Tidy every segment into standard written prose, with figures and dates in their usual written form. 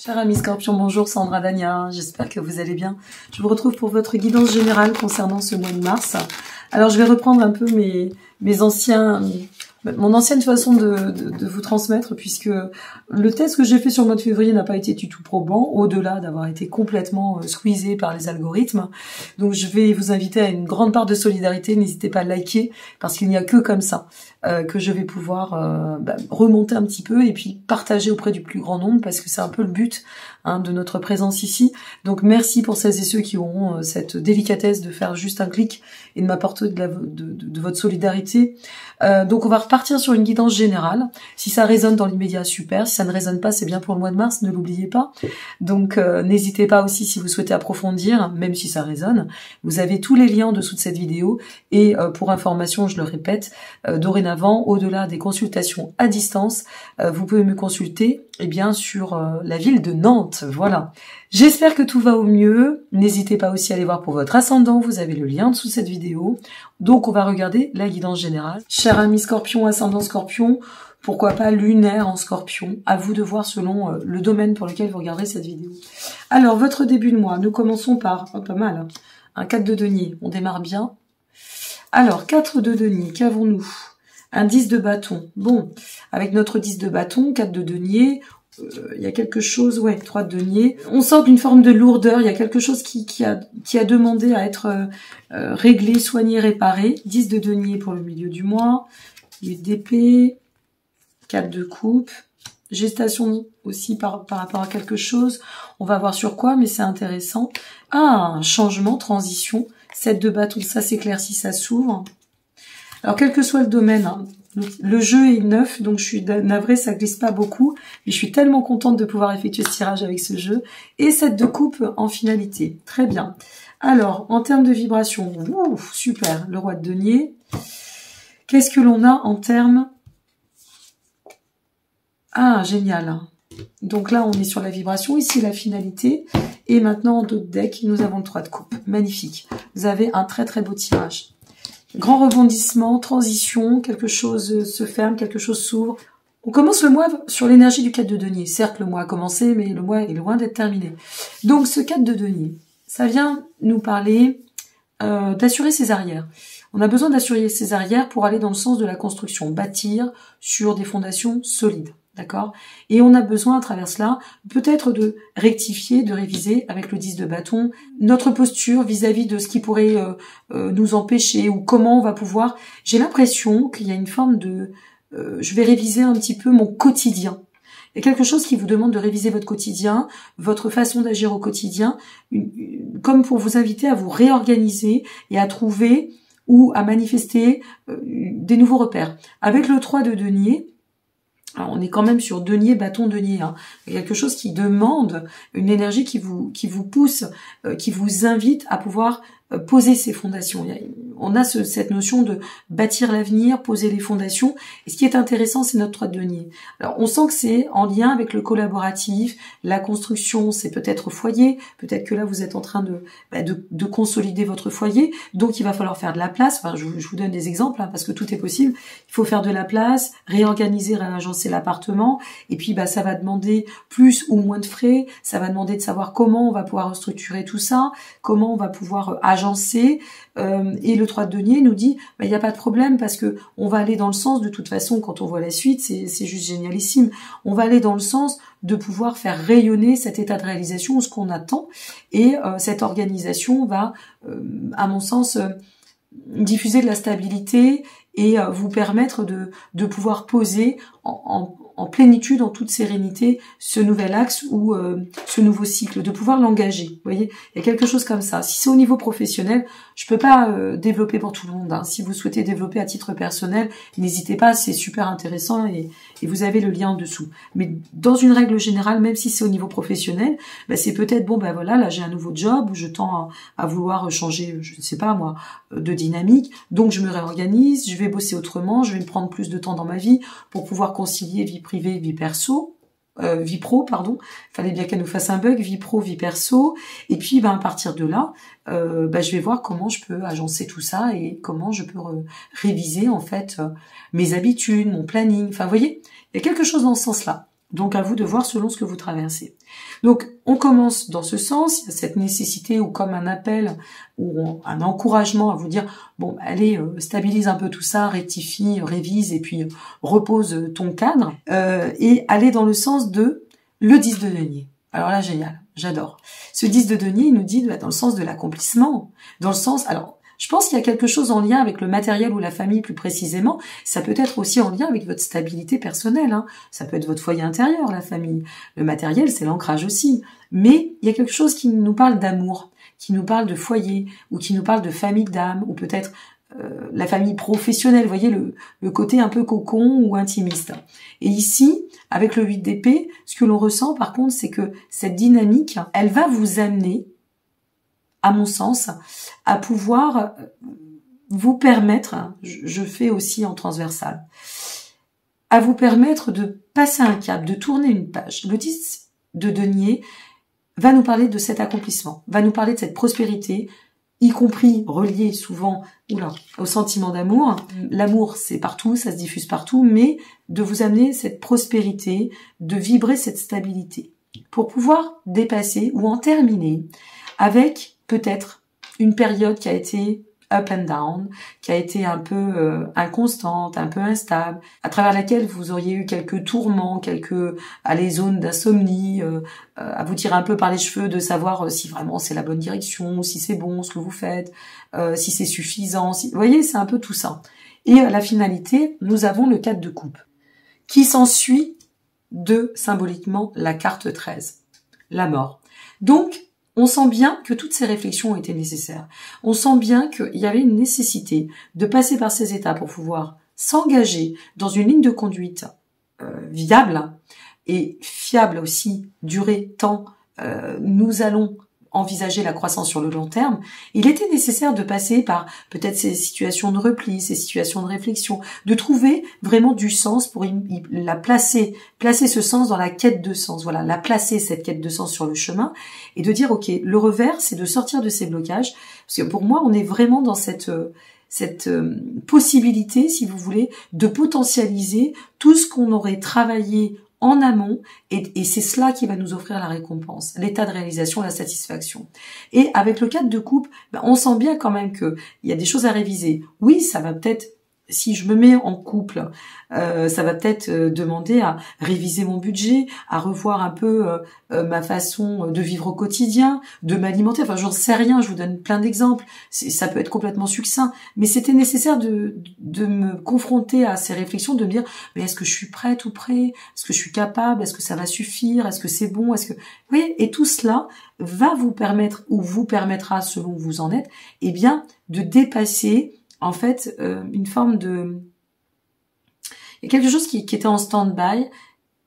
Cher ami Scorpion, bonjour, Sandra Dania, j'espère que vous allez bien. Je vous retrouve pour votre guidance générale concernant ce mois de mars. Alors je vais reprendre un peu mon ancienne façon de vous transmettre, puisque le test que j'ai fait sur le mois de février n'a pas été du tout probant, au-delà d'avoir été complètement squeezé par les algorithmes. Donc je vais vous inviter à une grande part de solidarité, n'hésitez pas à liker, parce qu'il n'y a que comme ça que je vais pouvoir remonter un petit peu et puis partager auprès du plus grand nombre, parce que c'est un peu le but de notre présence ici. Donc merci pour celles et ceux qui auront cette délicatesse de faire juste un clic et de m'apporter de votre solidarité. Donc on va repartir sur une guidance générale. Si ça résonne dans l'immédiat, super. Si ça ne résonne pas, c'est bien pour le mois de mars, ne l'oubliez pas. Donc n'hésitez pas aussi si vous souhaitez approfondir, même si ça résonne. Vous avez tous les liens en dessous de cette vidéo. Et pour information, je le répète, dorénavant, au-delà des consultations à distance, vous pouvez me consulter sur la ville de Nantes. Voilà. J'espère que tout va au mieux. N'hésitez pas aussi à aller voir pour votre ascendant. Vous avez le lien en dessous de cette vidéo. Donc, on va regarder la guidance générale. Cher ami Scorpion, ascendant Scorpion, pourquoi pas lunaire en Scorpion. À vous de voir selon le domaine pour lequel vous regarderez cette vidéo. Alors, votre début de mois. Nous commençons par, pas mal, un 4 de denier. On démarre bien. Alors, 4 de denier, qu'avons-nous? Un 10 de bâton. Bon, avec notre 10 de bâton, 4 de denier, il y a quelque chose, 3 de denier. On sort d'une forme de lourdeur, il y a quelque chose qui a demandé à être réglé, soigné, réparé. 10 de denier pour le milieu du mois. 8 d'épée, 4 de coupe. Gestation aussi par rapport à quelque chose. On va voir sur quoi, mais c'est intéressant. Ah, un changement, transition. 7 de bâton, ça s'éclaircit, ça s'ouvre. Alors, quel que soit le domaine, le jeu est neuf, donc je suis navrée, ça glisse pas beaucoup, mais je suis tellement contente de pouvoir effectuer ce tirage avec ce jeu. Et 7 de coupe en finalité. Très bien. Alors, en termes de vibration, super, le roi de denier. Qu'est-ce que l'on a en termes... Ah, génial. Donc là, on est sur la vibration, ici la finalité. Et maintenant, en d'autres decks, nous avons le 3 de coupe. Magnifique. Vous avez un très très beau tirage. Grand rebondissement, transition, quelque chose se ferme, quelque chose s'ouvre. On commence le mois sur l'énergie du 4 de denier. Certes, le mois a commencé, mais le mois est loin d'être terminé. Donc, ce 4 de denier, ça vient nous parler d'assurer ses arrières. On a besoin d'assurer ses arrières pour aller dans le sens de la construction, bâtir sur des fondations solides. D'accord? Et on a besoin, à travers cela, peut-être de rectifier, de réviser avec le 10 de bâton, notre posture vis-à-vis de ce qui pourrait nous empêcher ou comment on va pouvoir... J'ai l'impression qu'il y a une forme de... je vais réviser un petit peu mon quotidien. Il y a quelque chose qui vous demande de réviser votre quotidien, votre façon d'agir au quotidien, comme pour vous inviter à vous réorganiser et à trouver ou à manifester des nouveaux repères. Avec le 3 de denier... Alors, on est quand même sur denier, bâton, denier. Il y a quelque chose qui demande une énergie qui vous pousse, qui vous invite à pouvoir poser ces fondations. On a cette notion de bâtir l'avenir, poser les fondations. Et ce qui est intéressant, c'est notre 3 de denier. Alors, on sent que c'est en lien avec le collaboratif, la construction, c'est peut-être foyer. Peut-être que là, vous êtes en train de consolider votre foyer. Donc, il va falloir faire de la place. Enfin, je vous donne des exemples, parce que tout est possible. Il faut faire de la place, réorganiser, réagencer l'appartement. Et puis, ça va demander plus ou moins de frais. Ça va demander de savoir comment on va pouvoir restructurer tout ça, comment on va pouvoir agencer. Et le 3 de denier nous dit, il n'y a pas de problème parce que on va aller dans le sens, de toute façon, quand on voit la suite, c'est juste génialissime. On va aller dans le sens de pouvoir faire rayonner cet état de réalisation ou ce qu'on attend. Et cette organisation va, à mon sens, diffuser de la stabilité et vous permettre de pouvoir poser en plénitude, en toute sérénité, ce nouvel axe ou ce nouveau cycle, de pouvoir l'engager. Vous voyez, il y a quelque chose comme ça. Si c'est au niveau professionnel, je peux pas développer pour tout le monde. Si vous souhaitez développer à titre personnel, n'hésitez pas, c'est super intéressant et vous avez le lien en dessous. Mais dans une règle générale, même si c'est au niveau professionnel, c'est peut-être, voilà, là j'ai un nouveau job où je tends à vouloir changer, je ne sais pas moi, de dynamique. Donc je me réorganise, je vais bosser autrement, je vais me prendre plus de temps dans ma vie pour pouvoir concilier vie privée, vie perso, vie pro, pardon. Fallait bien qu'elle nous fasse un bug, vie pro, vie perso. Et puis, à partir de là, je vais voir comment je peux agencer tout ça et comment je peux réviser, en fait, mes habitudes, mon planning. Enfin, vous voyez, il y a quelque chose dans ce sens-là. Donc à vous de voir selon ce que vous traversez. Donc on commence dans ce sens, il y a cette nécessité ou comme un appel ou un encouragement à vous dire bon allez stabilise un peu tout ça, rectifie, révise et puis repose ton cadre et aller dans le sens de le 10 de denier. Alors là génial, j'adore. Ce 10 de denier il nous dit dans le sens de l'accomplissement, dans le sens alors je pense qu'il y a quelque chose en lien avec le matériel ou la famille plus précisément. Ça peut être aussi en lien avec votre stabilité personnelle. Hein. Ça peut être votre foyer intérieur, la famille. Le matériel, c'est l'ancrage aussi. Mais il y a quelque chose qui nous parle d'amour, qui nous parle de foyer, ou qui nous parle de famille d'âme, ou peut-être la famille professionnelle. Vous voyez, le côté un peu cocon ou intimiste. Et ici, avec le 8 d'épée, ce que l'on ressent par contre, c'est que cette dynamique, elle va vous amener à mon sens, à pouvoir vous permettre, je fais aussi en transversal, à vous permettre de passer un cap, de tourner une page. Le 10 de denier va nous parler de cet accomplissement, va nous parler de cette prospérité, y compris relié souvent au sentiment d'amour. L'amour, c'est partout, ça se diffuse partout, mais de vous amener cette prospérité, de vibrer cette stabilité, pour pouvoir dépasser ou en terminer avec peut-être une période qui a été up and down, qui a été un peu inconstante, un peu instable, à travers laquelle vous auriez eu quelques tourments, quelques zones d'insomnie, à vous tirer un peu par les cheveux de savoir si vraiment c'est la bonne direction, si c'est bon ce que vous faites, si c'est suffisant. Vous voyez, c'est un peu tout ça. Et à la finalité, nous avons le 4 de coupe, qui s'ensuit de, symboliquement, la carte 13, la mort. Donc, on sent bien que toutes ces réflexions ont été nécessaires. On sent bien qu'il y avait une nécessité de passer par ces étapes pour pouvoir s'engager dans une ligne de conduite viable et fiable aussi, durée, temps. Nous allons envisager la croissance sur le long terme. Il était nécessaire de passer par peut-être ces situations de repli, ces situations de réflexion, de trouver vraiment du sens pour la placer ce sens dans la quête de sens. Voilà, la placer cette quête de sens sur le chemin et de dire ok, le revers, c'est de sortir de ces blocages parce que pour moi, on est vraiment dans cette possibilité, si vous voulez, de potentialiser tout ce qu'on aurait travaillé en amont, et c'est cela qui va nous offrir la récompense, l'état de réalisation, la satisfaction. Et avec le 4 de coupe, on sent bien quand même qu'il y a des choses à réviser. Oui, ça va peut-être, si je me mets en couple, ça va peut-être demander à réviser mon budget, à revoir un peu ma façon de vivre au quotidien, de m'alimenter. Enfin, j'en sais rien, je vous donne plein d'exemples. Ça peut être complètement succinct, mais c'était nécessaire de me confronter à ces réflexions, de me dire, mais est-ce que je suis prête ou prêt? Est-ce que je suis capable? Est-ce que ça va suffire? Est-ce que c'est bon? Vous voyez, et tout cela va vous permettre, ou vous permettra, selon où vous en êtes, eh bien, de dépasser en fait, une forme de... Il y a quelque chose qui était en stand-by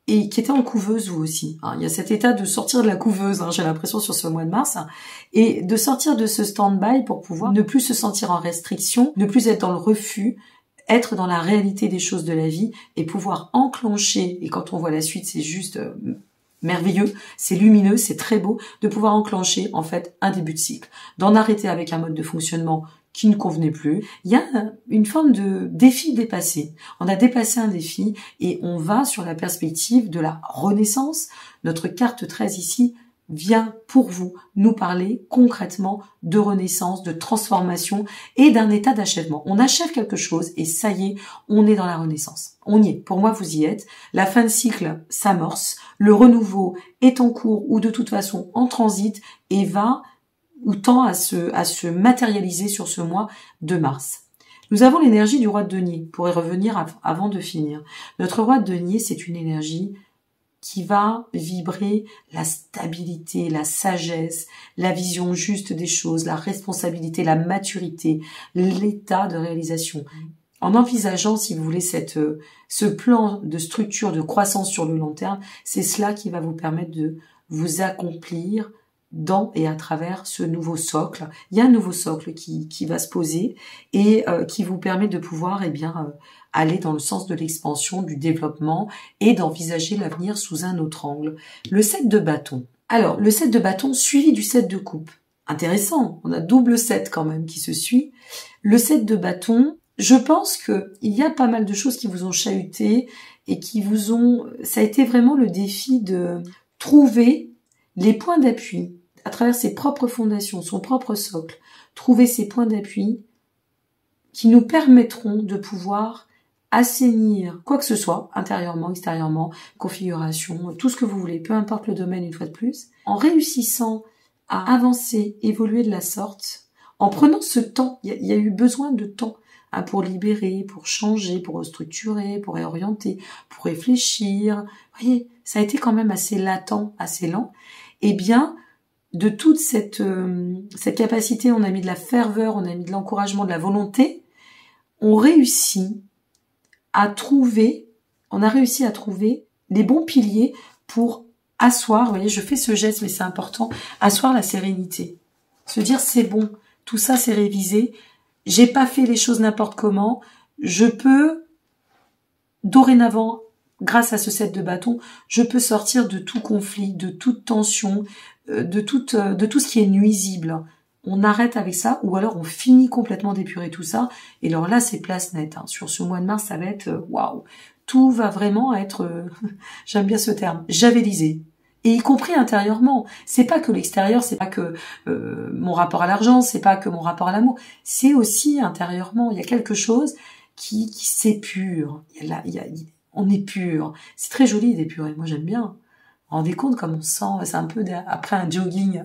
et qui était en couveuse, vous aussi. Hein. Il y a cet état de sortir de la couveuse, hein, j'ai l'impression, sur ce mois de mars, hein, et de sortir de ce stand-by pour pouvoir ne plus se sentir en restriction, ne plus être dans le refus, être dans la réalité des choses de la vie et pouvoir enclencher, et quand on voit la suite, c'est juste... merveilleux, c'est lumineux, c'est très beau, de pouvoir enclencher, en fait, un début de cycle. D'en arrêter avec un mode de fonctionnement qui ne convenait plus. Il y a une forme de défi dépassé. On a dépassé un défi et on va sur la perspective de la renaissance. Notre carte 13 ici vient pour vous nous parler concrètement de renaissance, de transformation et d'un état d'achèvement. On achève quelque chose et ça y est, on est dans la renaissance. On y est. Pour moi, vous y êtes. La fin de cycle s'amorce. Le renouveau est en cours ou de toute façon en transit et va ou tend à se matérialiser sur ce mois de mars. Nous avons l'énergie du roi de denier, pour y revenir avant de finir. Notre roi de denier, c'est une énergie qui va vibrer la stabilité, la sagesse, la vision juste des choses, la responsabilité, la maturité, l'état de réalisation. En envisageant, si vous voulez, ce plan de structure de croissance sur le long terme, c'est cela qui va vous permettre de vous accomplir dans et à travers ce nouveau socle. Il y a un nouveau socle qui va se poser et qui vous permet de pouvoir aller dans le sens de l'expansion, du développement et d'envisager l'avenir sous un autre angle. Le 7 de bâton. Alors, le 7 de bâton suivi du 7 de coupe. Intéressant, on a double 7 quand même qui se suit. Le 7 de bâton, je pense qu'il y a pas mal de choses qui vous ont chahuté et qui vous ont... Ça a été vraiment le défi de trouver les points d'appui à travers ses propres fondations, son propre socle, trouver ces points d'appui qui nous permettront de pouvoir assainir quoi que ce soit, intérieurement, extérieurement, configuration, tout ce que vous voulez, peu importe le domaine une fois de plus, en réussissant à avancer, évoluer de la sorte, en prenant ce temps, il y a eu besoin de temps pour libérer, pour changer, pour restructurer, pour réorienter, pour réfléchir. Vous voyez, ça a été quand même assez latent, assez lent. Eh bien, de toute cette capacité, on a mis de la ferveur, on a mis de l'encouragement, de la volonté, on a réussi à trouver les bons piliers pour asseoir, vous voyez, je fais ce geste, mais c'est important, asseoir la sérénité. Se dire, c'est bon, tout ça c'est révisé, j'ai pas fait les choses n'importe comment, je peux, dorénavant, grâce à ce set de bâtons, je peux sortir de tout conflit, de toute tension, de tout ce qui est nuisible. On arrête avec ça, ou alors on finit complètement d'épurer tout ça. Et alors là, c'est place nette. Sur ce mois de mars, ça va être waouh. Tout va vraiment être, j'aime bien ce terme, javelisé. Et y compris intérieurement. C'est pas que l'extérieur, c'est pas que mon rapport à l'argent, c'est pas que mon rapport à l'amour. C'est aussi intérieurement. Il y a quelque chose qui s'épure. On est pur. C'est très joli d'épurer. Moi, j'aime bien. Vous vous rendez compte comme on sent, c'est un peu après un jogging,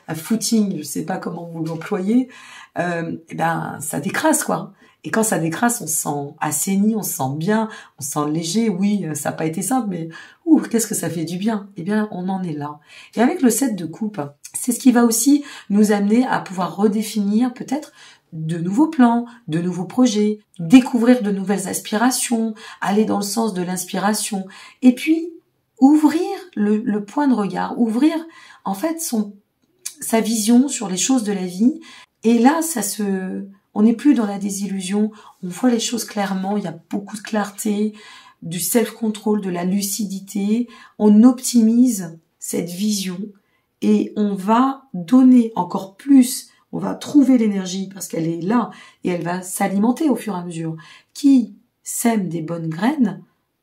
un footing, je sais pas comment vous l'employez, eh ben, ça décrasse, quoi. Et quand ça décrasse, on se sent assaini, on se sent bien, on se sent léger. Oui, ça n'a pas été simple, mais qu'est-ce que ça fait du bien. Eh bien, on en est là. Et avec le set de coupe, c'est ce qui va aussi nous amener à pouvoir redéfinir peut-être de nouveaux plans, de nouveaux projets, découvrir de nouvelles aspirations, aller dans le sens de l'inspiration, et puis ouvrir le point de regard, ouvrir en fait sa vision sur les choses de la vie. Et là, on n'est plus dans la désillusion, on voit les choses clairement, il y a beaucoup de clarté, du self-control, de la lucidité, on optimise cette vision et on va donner encore plus, on va trouver l'énergie parce qu'elle est là et elle va s'alimenter au fur et à mesure. Qui sème des bonnes graines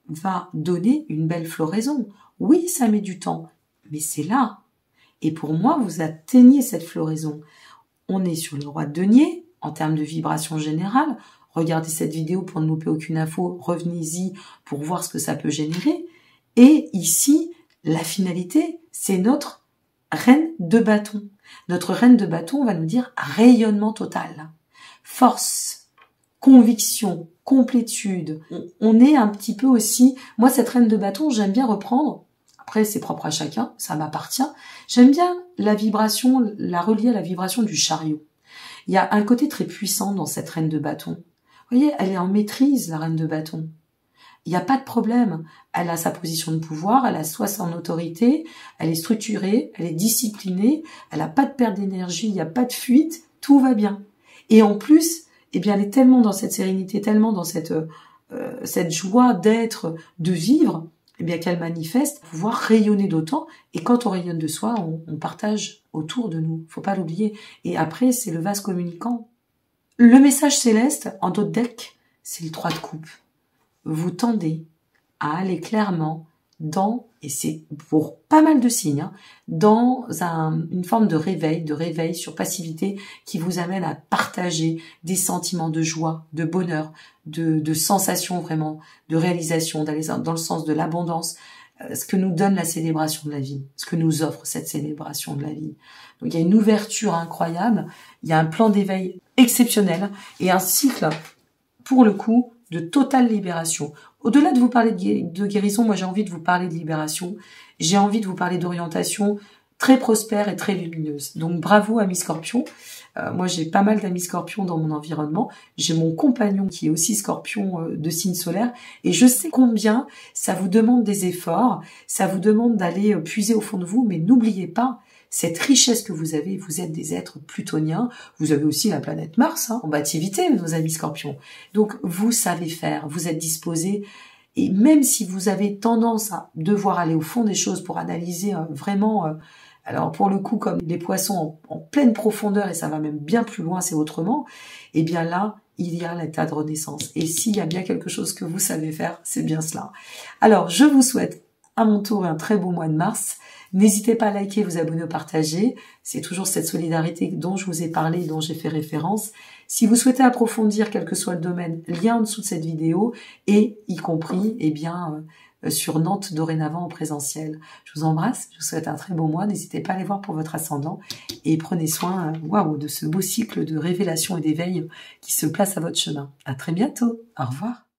va donner une belle floraison. Oui, ça met du temps, mais c'est là. Et pour moi, vous atteignez cette floraison. On est sur le roi de denier, en termes de vibration générale. Regardez cette vidéo pour ne louper aucune info, revenez-y pour voir ce que ça peut générer. Et ici, la finalité, c'est notre reine de bâton. Notre reine de bâton va nous dire rayonnement total, force, conviction, complétude. On est un petit peu aussi... Moi, cette reine de bâton, j'aime bien reprendre. Après, c'est propre à chacun, ça m'appartient. J'aime bien la vibration, la relier à la vibration du chariot. Il y a un côté très puissant dans cette reine de bâton. Vous voyez, elle est en maîtrise, la reine de bâton. Il n'y a pas de problème. Elle a sa position de pouvoir, elle a soit son autorité, elle est structurée, elle est disciplinée, elle n'a pas de perte d'énergie, il n'y a pas de fuite, tout va bien. Et en plus, eh bien, elle est tellement dans cette sérénité, tellement dans cette joie d'être, de vivre, eh bien, qu'elle manifeste pouvoir rayonner d'autant. Et quand on rayonne de soi, on partage autour de nous. Faut pas l'oublier. Et après, c'est le vase communicant. Le message céleste, en d'autres decks, c'est le 3 de coupe. Vous tendez à aller clairement et c'est pour pas mal de signes, dans une forme de réveil sur passivité qui vous amène à partager des sentiments de joie, de bonheur, de sensations vraiment, de réalisation, d'aller dans le sens de l'abondance, ce que nous donne la célébration de la vie, ce que nous offre cette célébration de la vie. Donc il y a une ouverture incroyable, il y a un plan d'éveil exceptionnel et un cycle, pour le coup, de totale libération. Au-delà de vous parler de guérison, moi j'ai envie de vous parler de libération, j'ai envie de vous parler d'orientation très prospère et très lumineuse. Donc bravo amis Scorpion. Moi j'ai pas mal d'amis Scorpions dans mon environnement, j'ai mon compagnon qui est aussi Scorpion de signe solaire et je sais combien ça vous demande des efforts, ça vous demande d'aller puiser au fond de vous, mais n'oubliez pas cette richesse que vous avez, vous êtes des êtres plutoniens, vous avez aussi la planète Mars, en activité, nos amis Scorpions. Donc, vous savez faire, vous êtes disposés, et même si vous avez tendance à devoir aller au fond des choses pour analyser vraiment Alors pour le coup, comme les poissons en pleine profondeur, et ça va même bien plus loin, c'est autrement, eh bien là, il y a l'état de renaissance. Et s'il y a bien quelque chose que vous savez faire, c'est bien cela. Alors, je vous souhaite à mon tour un très beau mois de mars. N'hésitez pas à liker, vous abonner, partager. C'est toujours cette solidarité dont je vous ai parlé, dont j'ai fait référence. Si vous souhaitez approfondir quel que soit le domaine, lien en dessous de cette vidéo, et y compris, eh bien, sur Nantes dorénavant en présentiel. Je vous embrasse, je vous souhaite un très beau mois. N'hésitez pas à aller voir pour votre ascendant et prenez soin, waouh, de ce beau cycle de révélation et d'éveil qui se place à votre chemin. À très bientôt. Au revoir.